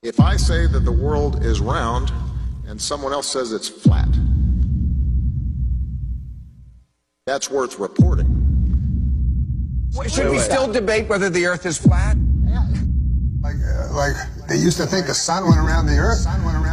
If I say that the world is round and someone else says it's flat, that's worth reporting. Should we still debate whether the Earth is flat? Like they used to think the sun went around the Earth.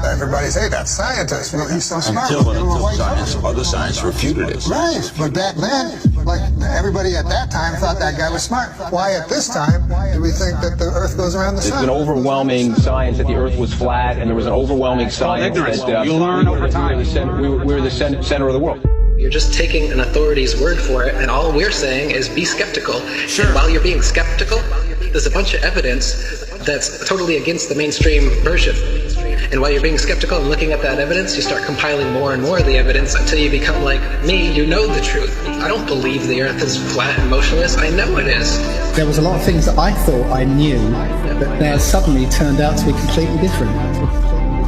Everybody say that scientist. Well, he's so smart. Until other science refuted it. Right, but back then, like everybody at that time thought that guy was smart. Why at this time do we think that the Earth goes around the sun? There's an overwhelming science that the Earth was flat, and there was an overwhelming science that you'll learn over time. We were the center of the world. You're just taking an authority's word for it, and all we're saying is be skeptical. Sure. And while you're being skeptical, there's a bunch of evidence that's totally against the mainstream version. And while you're being skeptical and looking at that evidence, you start compiling more and more of the evidence until you become like me, you know the truth. I don't believe the Earth is flat and motionless. I know it is. There was a lot of things that I thought I knew that now suddenly turned out to be completely different.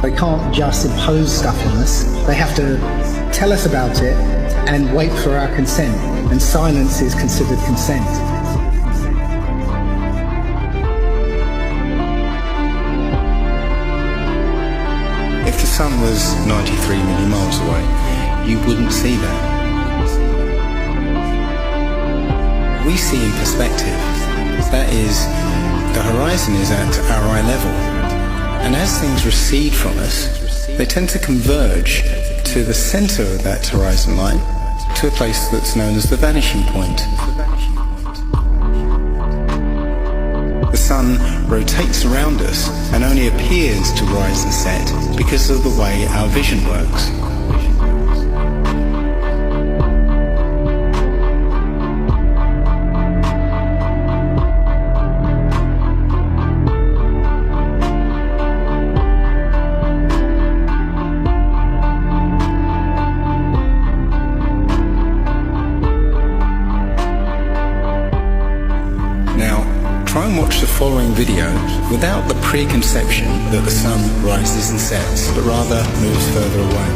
They can't just impose stuff on us. They have to tell us about it and wait for our consent. And silence is considered consent. If the sun was 93 million miles away, you wouldn't see that. We see in perspective. That is, the horizon is at our eye level. And as things recede from us, they tend to converge to the center of that horizon line, to a place that's known as the vanishing point. The sun rotates around us and only appears to rise and set because of the way our vision works. Try and watch the following video without the preconception that the sun rises and sets, but rather moves further away.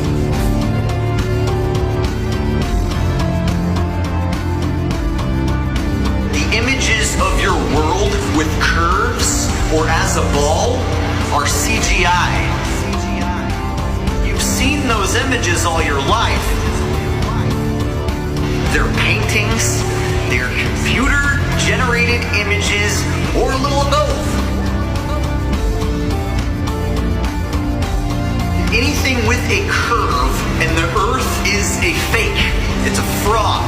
The images of your world with curves or as a ball are CGI. You've seen those images all your life. They're paintings, they're computer-generated images, or a little of both. Anything with a curve and the Earth is a fake. It's a fraud.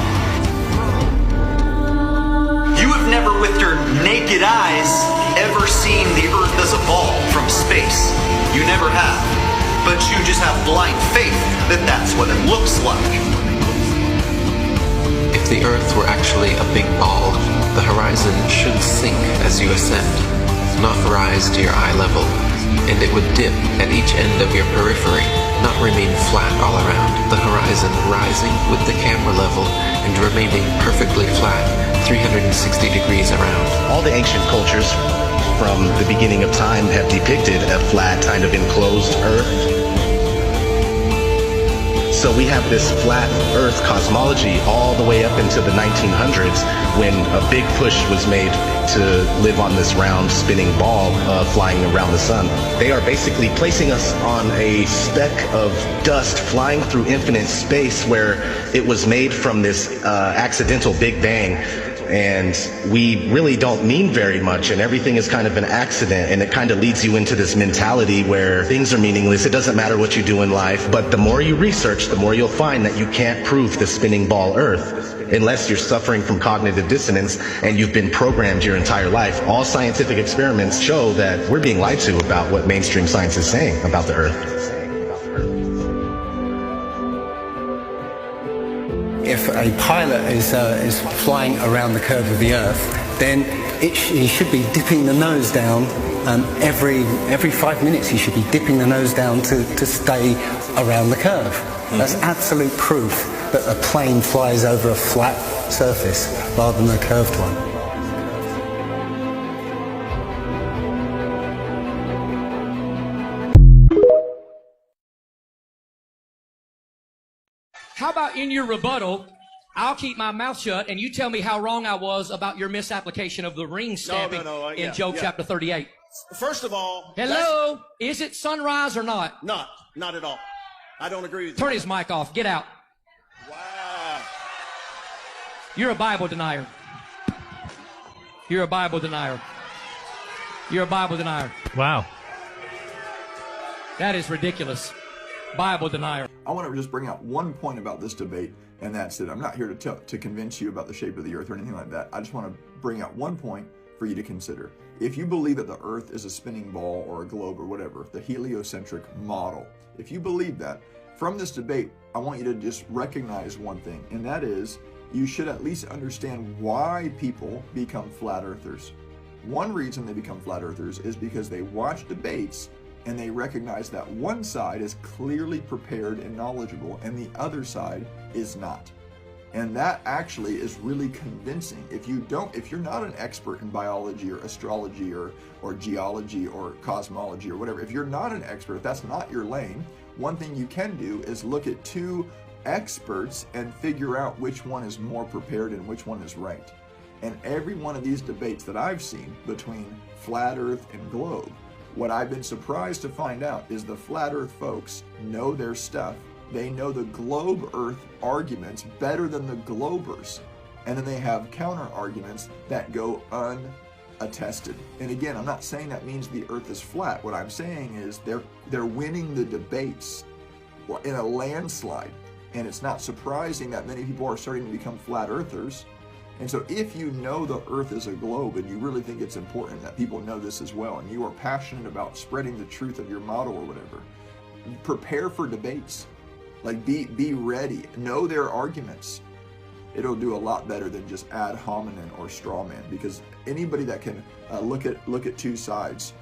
You have never with your naked eyes ever seen the Earth as a ball from space. You never have. But you just have blind faith that that's what it looks like. If the Earth were actually a big ball, the horizon should sink as you ascend, not rise to your eye level, and it would dip at each end of your periphery, not remain flat all around, the horizon rising with the camera level and remaining perfectly flat 360 degrees around. All the ancient cultures from the beginning of time have depicted a flat, kind of enclosed Earth. So we have this flat Earth cosmology all the way up into the 1900s when a big push was made to live on this round spinning ball flying around the sun. They are basically placing us on a speck of dust flying through infinite space where it was made from this accidental Big Bang. And we really don't mean very much, and everything is kind of an accident, and it kind of leads you into this mentality where things are meaningless. It doesn't matter what you do in life, but the more you research, the more you'll find that you can't prove the spinning ball Earth unless you're suffering from cognitive dissonance and you've been programmed your entire life. All scientific experiments show that we're being lied to about what mainstream science is saying about the Earth. If a pilot is flying around the curve of the Earth, then he should be dipping the nose down every 5 minutes. He should be dipping the nose down to stay around the curve. That's absolute proof that a plane flies over a flat surface rather than a curved one. How about in your rebuttal, I'll keep my mouth shut and you tell me how wrong I was about your misapplication of the ring stamping in Job chapter 38. First of all, hello, is it sunrise or not? Not at all. I don't agree with you. Turn his mic off. Get out. Wow. You're a Bible denier. You're a Bible denier. You're a Bible denier. Wow. That is ridiculous. Bible denier. I want to just bring out one point about this debate, and that's it. I'm not here to convince you about the shape of the earth or anything like that. I just want to bring out one point for you to consider. If you believe that the earth is a spinning ball or a globe or whatever, the heliocentric model, if you believe that, from this debate, I want you to just recognize one thing, and that is you should at least understand why people become flat earthers. One reason they become flat earthers is because they watch debates and they recognize that one side is clearly prepared and knowledgeable and the other side is not. And that actually is really convincing. If you're not an expert in biology or astrology or geology or cosmology or whatever, if you're not an expert, if that's not your lane, one thing you can do is look at two experts and figure out which one is more prepared and which one is right. And every one of these debates that I've seen between flat earth and globe, what I've been surprised to find out is the flat earth folks know their stuff. They know the globe earth arguments better than the globers. And then they have counter arguments that go unattested. And again, I'm not saying that means the earth is flat. What I'm saying is they're winning the debates in a landslide. And it's not surprising that many people are starting to become flat earthers. And so if you know the earth is a globe and you really think it's important that people know this as well, and you are passionate about spreading the truth of your model or whatever, prepare for debates. Like be ready, know their arguments. It'll do a lot better than just ad hominem or straw man, because anybody that can look at two sides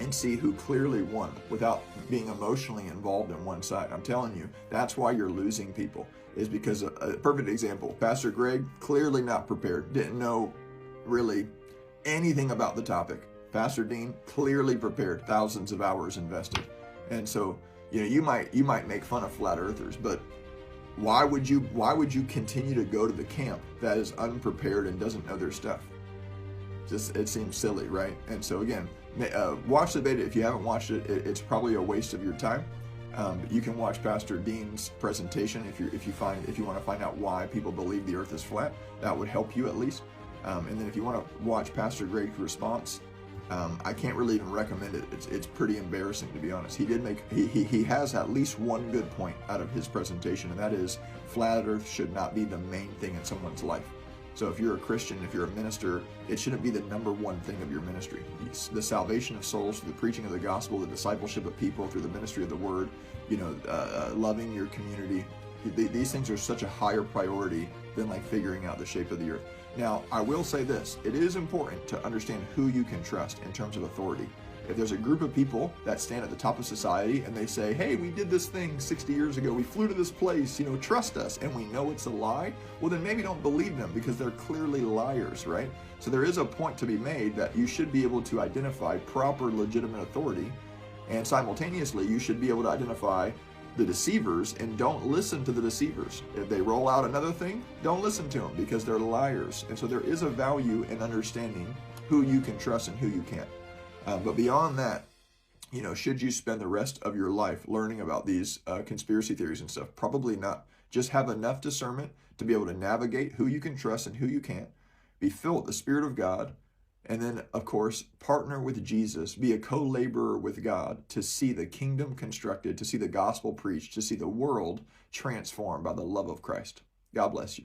and see who clearly won without being emotionally involved in one side, I'm telling you, that's why you're losing people. Is because a perfect example, Pastor Greg, clearly not prepared, didn't know really anything about the topic. Pastor Dean, clearly prepared, thousands of hours invested. And so, you might make fun of flat earthers, but why would you continue to go to the camp that is unprepared and doesn't know their stuff? It seems silly, right? And so again, watch the debate. If you haven't watched it, it's probably a waste of your time. But you can watch Pastor Dean's presentation if you want to find out why people believe the earth is flat. That would help you at least. And then if you want to watch Pastor Greg's response, I can't really even recommend it. It's pretty embarrassing, to be honest. He has at least one good point out of his presentation, and that is flat earth should not be the main thing in someone's life. So if you're a Christian, if you're a minister, it shouldn't be the number one thing of your ministry. The salvation of souls through the preaching of the gospel, the discipleship of people through the ministry of the word, loving your community. These things are such a higher priority than like figuring out the shape of the earth. Now, I will say this, it is important to understand who you can trust in terms of authority. If there's a group of people that stand at the top of society and they say, hey, we did this thing 60 years ago, we flew to this place, trust us, and we know it's a lie, well then maybe don't believe them because they're clearly liars, right? So there is a point to be made that you should be able to identify proper legitimate authority, and simultaneously you should be able to identify the deceivers, and don't listen to the deceivers. If they roll out another thing, don't listen to them because they're liars. And so there is a value in understanding who you can trust and who you can't. But beyond that, should you spend the rest of your life learning about these conspiracy theories and stuff? Probably not. Just have enough discernment to be able to navigate who you can trust and who you can't. Be filled with the Spirit of God. And then, of course, partner with Jesus, be a co-laborer with God to see the kingdom constructed, to see the gospel preached, to see the world transformed by the love of Christ. God bless you.